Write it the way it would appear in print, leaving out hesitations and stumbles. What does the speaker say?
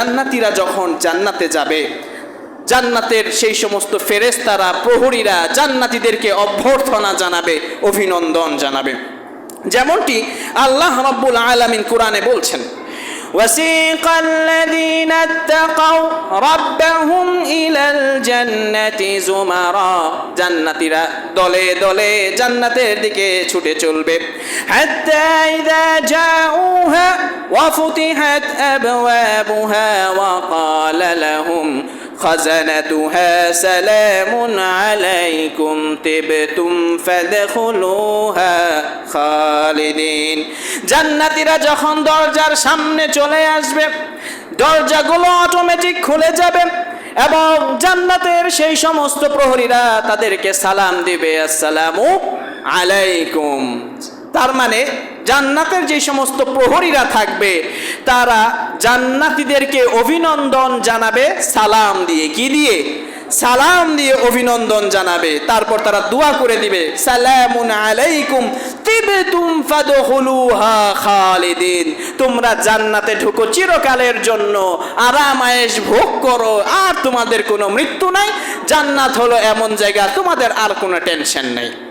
জান্নাতীরা যখন জান্নাতে যাবে, জান্নাতের সেই সমস্ত ফেরেশতারা প্রহরীরা জান্নাতীদেরকে অভ্যর্থনা জানাবে, অভিনন্দন জানাবে। যেমনটি আল্লাহ রাব্বুল আলামিন কোরআনে বলছেন, وَسِيقَ الَّذِينَ اتَّقَوْا رَبَّهُمْ إِلَى الْجَنَّةِ زُمَرًا জান্নাতীরা দলে দলে জান্নাতের দিকে ছুটে চলবে। حَتَّى إِذَا جَاءُوهَا وَفُتِحَتْ أَبْوَابُهَا وَقَالَ لَهُمْ خزنتها سلام عليكم طبتم فادخلوها خالدين জান্নাতীরা যখন দরজার সামনে চলে আসবে, দরজাগুলো অটোমেটিক খুলে যাবে এবং জান্নাতের সেই সমস্ত প্রহরীরা তাদেরকে সালাম দিবে, আসসালামু আলাইকুম। তার মানে জান্নাতের যে সমস্ত প্রহরীরা থাকবে তারা জান্নাতীদেরকে অভিনন্দন জানাবে সালাম দিয়ে। কি দিয়ে? সালাম দিয়ে অভিনন্দন জানাবে। তারপর তারা দোয়া করে দিবে, সালামুন আলাইকুম তিবতুম ফাদখুলুহা খালিদিন, তোমরা জান্নাতে ঢুকো চিরকালের জন্য, আরাম আয়েশ ভোগ করো, আর তোমাদের কোনো মৃত্যু নাই। জান্নাত হলো এমন জায়গা তোমাদের আর কোনো টেনশন নেই।